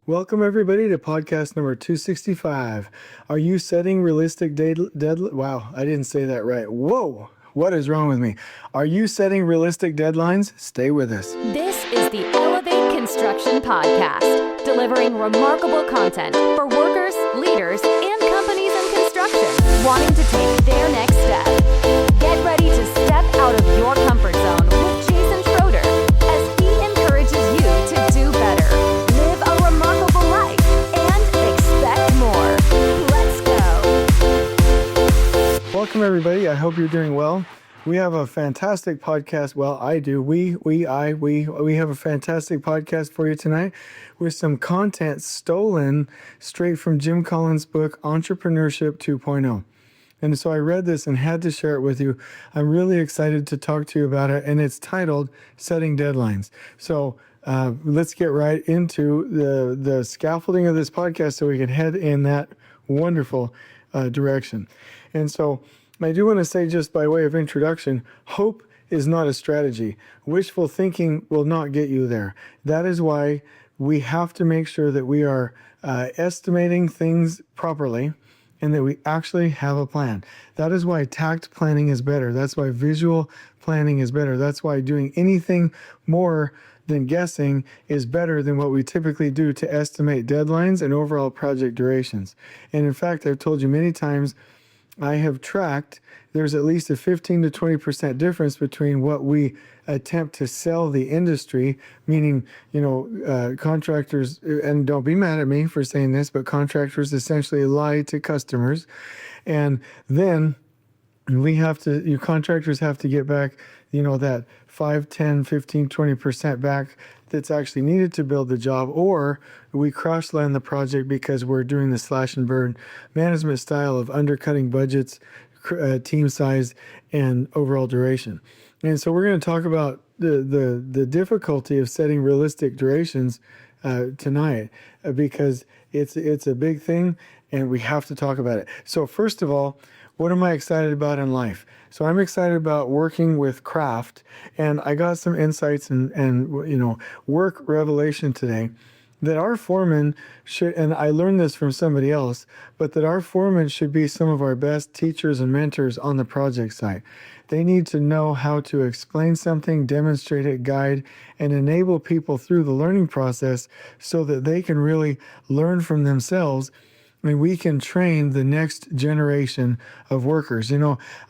Welcome everybody to podcast number 265. Are you setting realistic deadlines? Wow, I didn't say that right. Whoa, what is wrong with me? Are you setting realistic deadlines? Stay with us. This is the Elevate Construction Podcast, delivering remarkable content for workers, leaders, and companies in construction wanting to take their next step. Get ready to step out of your comfort zone with Schroeder as he encourages you to do better. Live a remarkable life and expect more. Let's go. Welcome everybody. I hope you're doing well. We have a fantastic podcast. Well, I do. We have a fantastic podcast for you tonight with some content stolen straight from Jim Collins' book, Entrepreneurship 2.0. And so I read this and had to share it with you. I'm really excited to talk to you about it, and it's titled Setting Deadlines. So let's get right into the scaffolding of this podcast so we can head in that wonderful direction. And so I do want to say, just by way of introduction, hope is not a strategy. Wishful thinking will not get you there. That is why we have to make sure that we are estimating things properly and that we actually have a plan. That is why Takt planning is better. That's why visual planning is better. That's why doing anything more than guessing is better than what we typically do to estimate deadlines and overall project durations. And in fact, I've told you many times, I have tracked, there's at least a 15 to 20% difference between what we attempt to sell the industry, meaning, contractors, and don't be mad at me for saying this, but contractors essentially lie to customers. And then contractors have to get back, that 5, 10, 15, 20% back that's actually needed to build the job, or we crash land the project because we're doing the slash and burn management style of undercutting budgets, team size, and overall duration. And so we're going to talk about the difficulty of setting realistic durations tonight because it's a big thing and we have to talk about it. So first of all, what am I excited about in life? So I'm excited about working with craft, and I got some insights and work revelation today that our foremen should, and I learned this from somebody else, but that our foremen should be some of our best teachers and mentors on the project site. They need to know how to explain something, demonstrate it, guide, and enable people through the learning process so that they can really learn from themselves. And we can train the next generation of workers.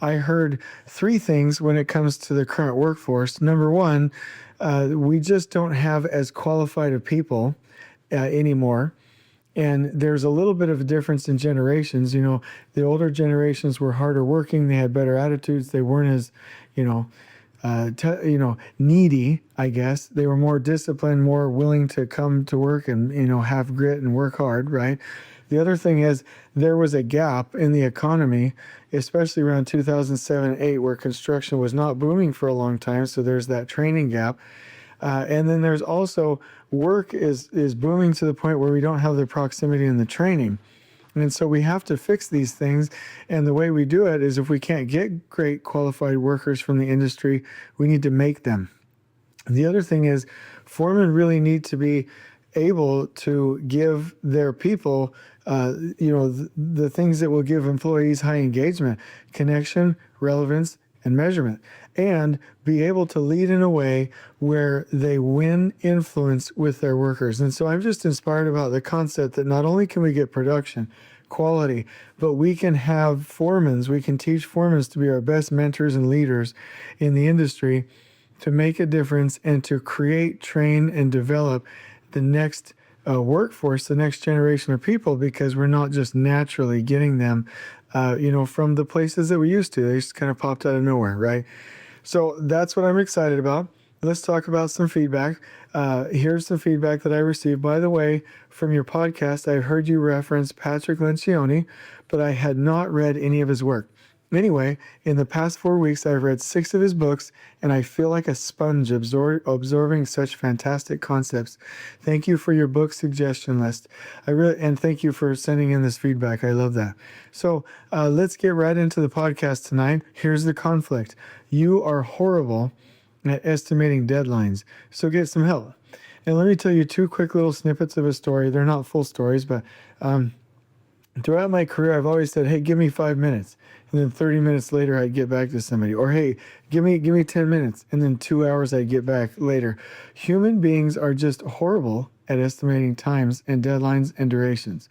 I heard three things when it comes to the current workforce. Number one, we just don't have as qualified of people anymore. And there's a little bit of a difference in generations. The older generations were harder working. They had better attitudes. They weren't as, needy, I guess. They were more disciplined, more willing to come to work and, have grit and work hard, right? The other thing is there was a gap in the economy, especially around 2007 and 8, where construction was not booming for a long time. So there's that training gap. And then there's also work is booming to the point where we don't have the proximity and the training. And so we have to fix these things. And the way we do it is if we can't get great qualified workers from the industry, we need to make them. The other thing is foremen really need to be able to give their people, the things that will give employees high engagement, connection, relevance, and measurement, and be able to lead in a way where they win influence with their workers. And so I'm just inspired about the concept that not only can we get production, quality, but we can have foremans, we can teach foremans to be our best mentors and leaders in the industry to make a difference and to create, train, and develop the next workforce, the next generation of people, because we're not just naturally getting them, from the places that we used to. They just kind of popped out of nowhere, right? So that's what I'm excited about. Let's talk about some feedback. Here's some feedback that I received. By the way, from your podcast, I heard you reference Patrick Lencioni, but I had not read any of his work. Anyway, in the past 4 weeks, I've read 6 of his books, and I feel like a sponge absorbing such fantastic concepts. Thank you for your book suggestion list. And thank you for sending in this feedback. I love that. So let's get right into the podcast tonight. Here's the conflict. You are horrible at estimating deadlines, so get some help. And let me tell you two quick little snippets of a story. They're not full stories, but throughout my career, I've always said, "Hey, give me 5 minutes," and then 30 minutes later, I'd get back to somebody. Or, "Hey, give me 10 minutes," and then 2 hours, I'd get back later. Human beings are just horrible at estimating times and deadlines and durations.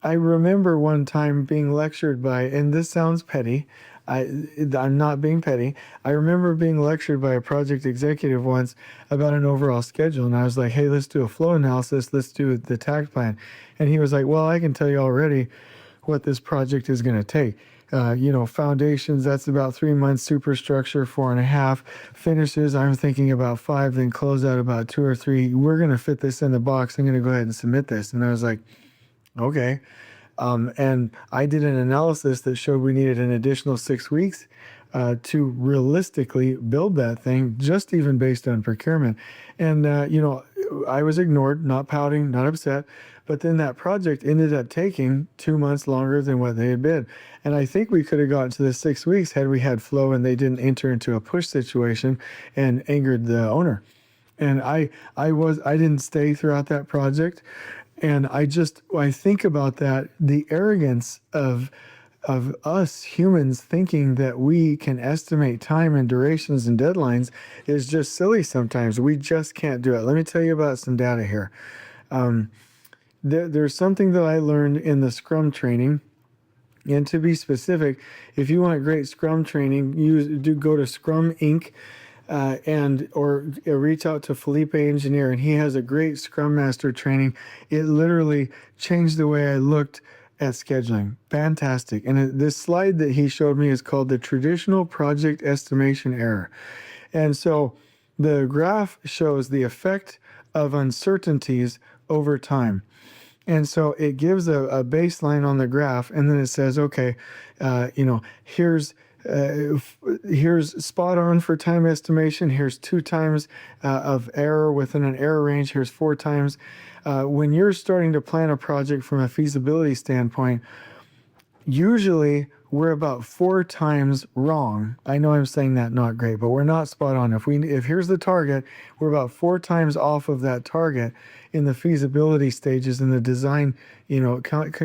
I remember one time being lectured by, and this sounds petty. I'm not being petty. I remember being lectured by a project executive once about an overall schedule. And I was like, "Hey, let's do a flow analysis. Let's do the Takt plan." And he was like, "Well, I can tell you already what this project is going to take. Foundations, that's about 3 months, superstructure, 4.5, finishes, I'm thinking about 5, then close out about 2 or 3. We're going to fit this in the box. I'm going to go ahead and submit this." And I was like, "Okay." And I did an analysis that showed we needed an additional 6 weeks to realistically build that thing, just even based on procurement. And, I was ignored, not pouting, not upset. But then that project ended up taking 2 months longer than what they had bid. And I think we could have gotten to the 6 weeks had we had flow and they didn't enter into a push situation and angered the owner. And I didn't stay throughout that project. And I think about that, the arrogance of us humans thinking that we can estimate time and durations and deadlines is just silly sometimes. We just can't do it. Let me tell you about some data here. There's something that I learned in the Scrum training. And to be specific, if you want great Scrum training, go to Scrum Inc. Or reach out to Felipe Engineer, and he has a great Scrum Master training. It literally changed the way I looked at scheduling. Fantastic. And this slide that he showed me is called the traditional project estimation error. And so the graph shows the effect of uncertainties over time. And so it gives a baseline on the graph, and then it says, okay, here's spot on for time estimation. Here's 2 times of error within an error range. Here's 4 times. When you're starting to plan a project from a feasibility standpoint, usually we're about 4 times wrong. I know I'm saying that not great, but we're not spot on. If here's the target, we're about 4 times off of that target in the feasibility stages, in the design,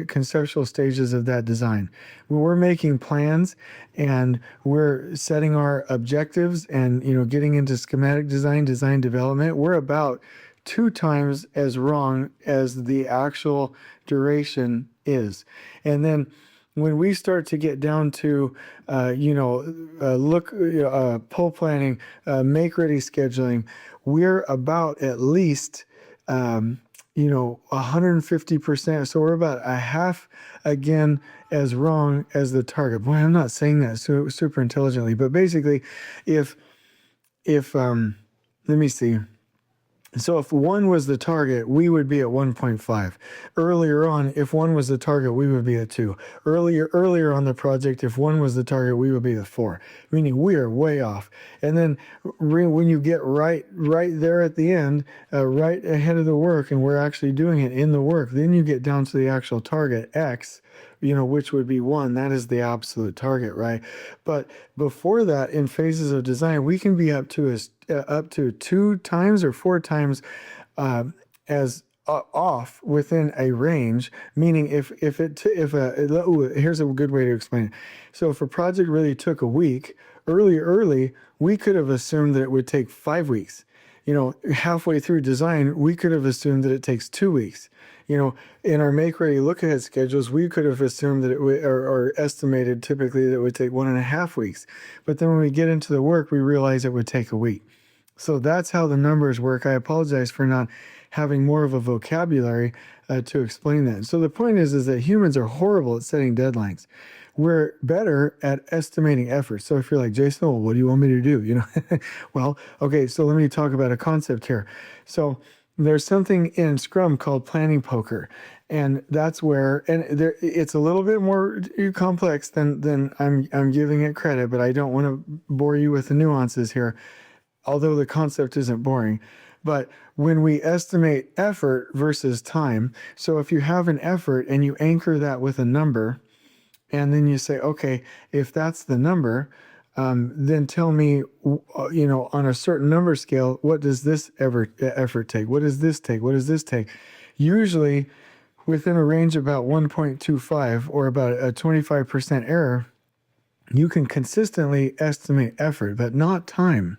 conceptual stages of that design. When we're making plans and we're setting our objectives and, getting into schematic design development, we're about 2 times as wrong as the actual duration is. And then when we start to get down to, pull planning, make ready scheduling, we're about at least, 150%. So we're about a half again as wrong as the target. Boy, I'm not saying that super intelligently, but basically, if let me see. So if 1 was the target, we would be at 1.5. Earlier on, if 1 was the target, we would be at 2. Earlier on the project, if 1 was the target, we would be at 4. Meaning we are way off. And then when you get right there at the end, right ahead of the work, and we're actually doing it in the work, then you get down to the actual target X, which would be 1. That is the absolute target, right? But before that, in phases of design, we can be up to 2 times or 4 times as off within a range. Meaning, here's a good way to explain it. So if a project really took a week, early, we could have assumed that it would take 5 weeks. Halfway through design, we could have assumed that it takes 2 weeks. In our make ready look ahead schedules, we could have assumed that it would, or estimated typically that it would take 1.5 weeks. But then when we get into the work, we realize it would take a week. So that's how the numbers work. I apologize for not having more of a vocabulary to explain that. So the point is that humans are horrible at setting deadlines. We're better at estimating effort. So if you're like, "Jason, well, what do you want me to do?" Well, okay, so let me talk about a concept here. So there's something in Scrum called planning poker. And that's where, it's a little bit more complex than I'm giving it credit, but I don't want to bore you with the nuances here, although the concept isn't boring. But when we estimate effort versus time, so if you have an effort and you anchor that with a number, and then you say, okay, if that's the number, then tell me, on a certain number scale, what does this effort take? What does this take? What does this take? Usually within a range of about 1.25 or about a 25% error, you can consistently estimate effort, but not time.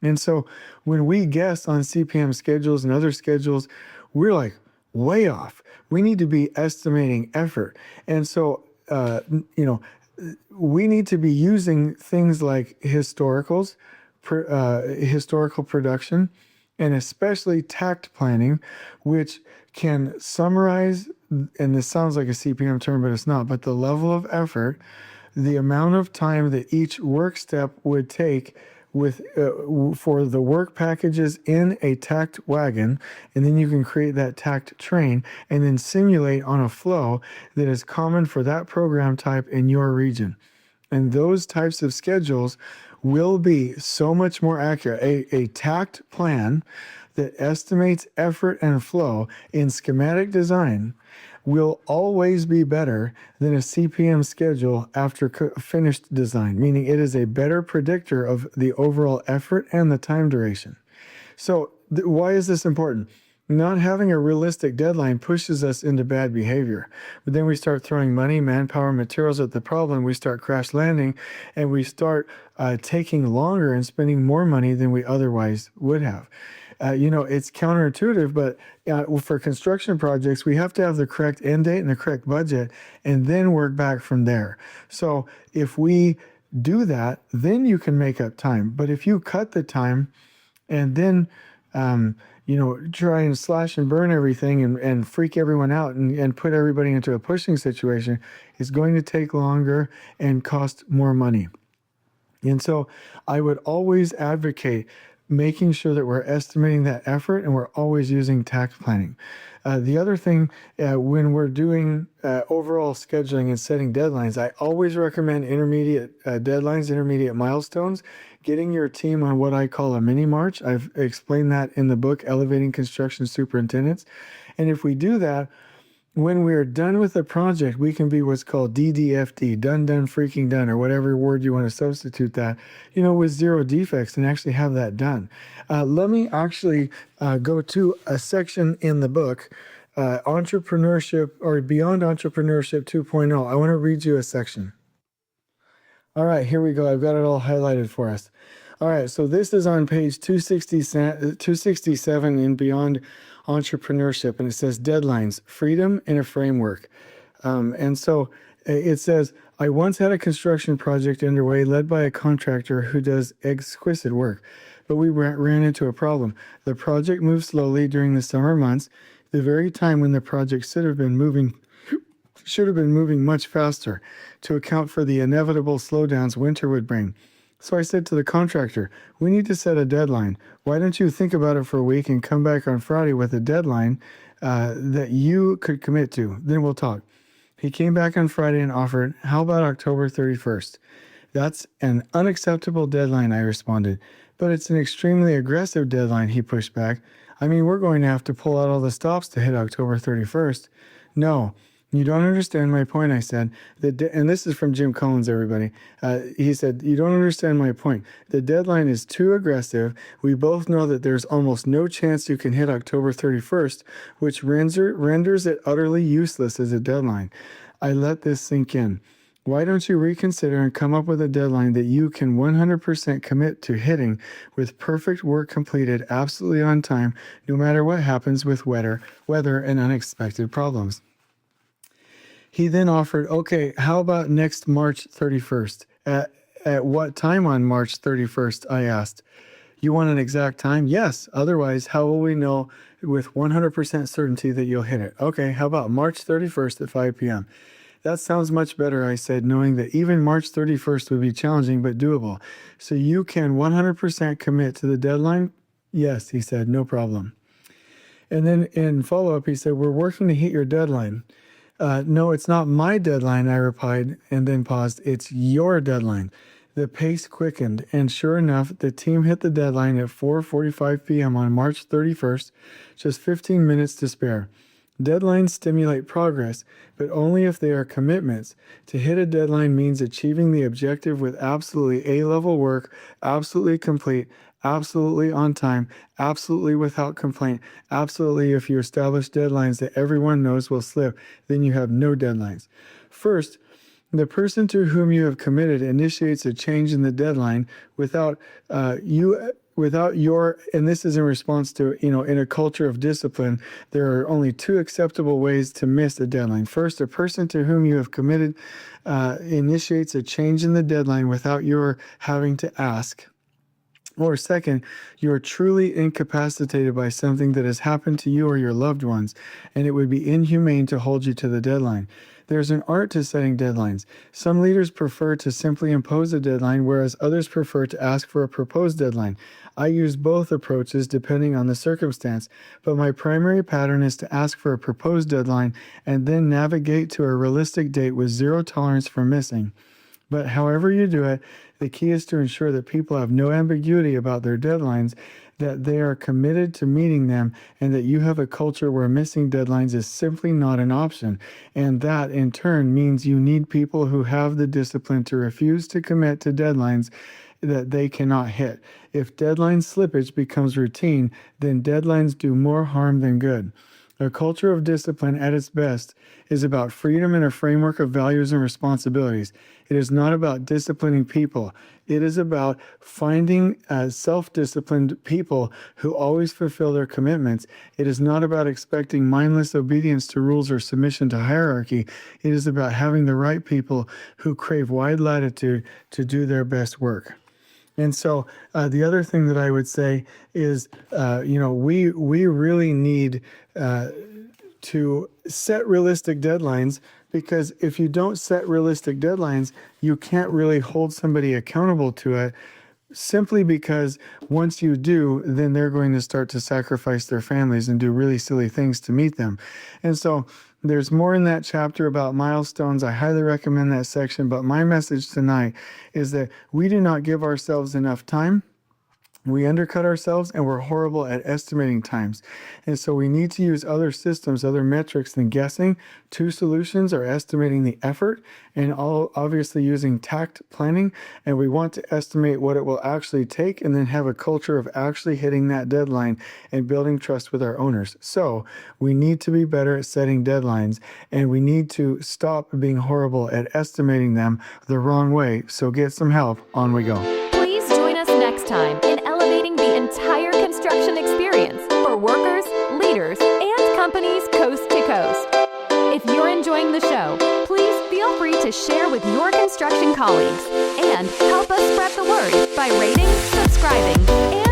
And so when we guess on CPM schedules and other schedules, we're like way off. We need to be estimating effort. And so, we need to be using things like historical production, and especially Takt planning, which can summarize, and this sounds like a CPM term, but it's not, but the level of effort, the amount of time that each work step would take for the work packages in a Takt wagon, and then you can create that Takt train and then simulate on a flow that is common for that program type in your region. And those types of schedules will be so much more accurate. A Takt plan that estimates effort and flow in schematic design will always be better than a CPM schedule after finished design, meaning it is a better predictor of the overall effort and the time duration. So why is this important? Not having a realistic deadline pushes us into bad behavior. But then we start throwing money, manpower, materials at the problem. We start crash landing, and we start taking longer and spending more money than we otherwise would have. It's counterintuitive, but for construction projects, we have to have the correct end date and the correct budget, and then work back from there. So if we do that, then you can make up time. But if you cut the time and then try and slash and burn everything and freak everyone out and put everybody into a pushing situation, it's going to take longer and cost more money. And so I would always advocate making sure that we're estimating that effort, and we're always using Takt planning. The other thing, when we're doing overall scheduling and setting deadlines, I always recommend intermediate deadlines, intermediate milestones, getting your team on what I call a mini march. I've explained that in the book, Elevating Construction Superintendents. And if we do that, when we're done with the project, we can be what's called DDFD, done, freaking done, or whatever word you want to substitute that, with zero defects, and actually have that done. Let me actually go to a section in the book, Entrepreneurship, or Beyond Entrepreneurship 2.0. I want to read you a section. All right, here we go. I've got it all highlighted for us. All right, so this is on page 267 in Beyond Entrepreneurship, and it says deadlines, freedom, and a framework. And so it says, I once had a construction project underway led by a contractor who does exquisite work, but we ran into a problem. The project moved slowly during the summer months, the very time when the project should have been moving much faster to account for the inevitable slowdowns winter would bring. So I said to the contractor, we need to set a deadline. Why don't you think about it for a week and come back on Friday with a deadline that you could commit to? Then we'll talk. He came back on Friday and offered, how about October 31st? That's an unacceptable deadline, I responded. But it's an extremely aggressive deadline, he pushed back. I mean, we're going to have to pull out all the stops to hit October 31st. No. You don't understand my point, I said. And this is from Jim Collins, everybody. He said, you don't understand my point. The deadline is too aggressive. We both know that there's almost no chance you can hit October 31st, which renders it utterly useless as a deadline. I let this sink in. Why don't you reconsider and come up with a deadline that you can 100% commit to hitting with perfect work completed absolutely on time, no matter what happens with weather and unexpected problems? He then offered, okay, how about next March 31st? At what time on March 31st, I asked. You want an exact time? Yes. Otherwise, how will we know with 100% certainty that you'll hit it? Okay, how about March 31st at 5 p.m.? That sounds much better, I said, knowing that even March 31st would be challenging but doable. So you can 100% commit to the deadline? Yes, he said, no problem. And then in follow-up, he said, we're working to hit your deadline. No, it's not my deadline, I replied, and then paused. It's your deadline. The pace quickened, and sure enough, the team hit the deadline at 4:45 p.m. on March 31st, just 15 minutes to spare. Deadlines stimulate progress, but only if they are commitments. To hit a deadline means achieving the objective with absolutely A-level work, absolutely complete, absolutely on time, absolutely without complaint, absolutely if you establish deadlines that everyone knows will slip, then you have no deadlines. First, the person to whom you have committed initiates a change in the deadline without and this is in response to, in a culture of discipline, there are only two acceptable ways to miss a deadline. First, a person to whom you have committed initiates a change in the deadline without your having to ask. Or second, you are truly incapacitated by something that has happened to you or your loved ones, and it would be inhumane to hold you to the deadline. There's an art to setting deadlines. Some leaders prefer to simply impose a deadline, whereas others prefer to ask for a proposed deadline. I use both approaches depending on the circumstance, but my primary pattern is to ask for a proposed deadline and then navigate to a realistic date with zero tolerance for missing. But however you do it, the key is to ensure that people have no ambiguity about their deadlines, that they are committed to meeting them, and that you have a culture where missing deadlines is simply not an option. And that, in turn, means you need people who have the discipline to refuse to commit to deadlines that they cannot hit. If deadline slippage becomes routine, then deadlines do more harm than good. A culture of discipline at its best is about freedom and a framework of values and responsibilities. It is not about disciplining people. It is about finding self-disciplined people who always fulfill their commitments. It is not about expecting mindless obedience to rules or submission to hierarchy. It is about having the right people who crave wide latitude to do their best work. And so the other thing that I would say is, we really need to set realistic deadlines, because if you don't set realistic deadlines, you can't really hold somebody accountable to it, simply because once you do, then they're going to start to sacrifice their families and do really silly things to meet them. And so there's more in that chapter about milestones. I highly recommend that section. But my message tonight is that we do not give ourselves enough time. We undercut ourselves, and we're horrible at estimating times. And so we need to use other systems, other metrics than guessing. Two solutions are estimating the effort and obviously using Takt planning. And we want to estimate what it will actually take and then have a culture of actually hitting that deadline and building trust with our owners. So we need to be better at setting deadlines, and we need to stop being horrible at estimating them the wrong way. So get some help. On we go. Please join us next time in elevating the entire construction experience for workers, leaders, and companies coast to coast. If you're enjoying the show, please feel free to share with your construction colleagues and help us spread the word by rating, subscribing, and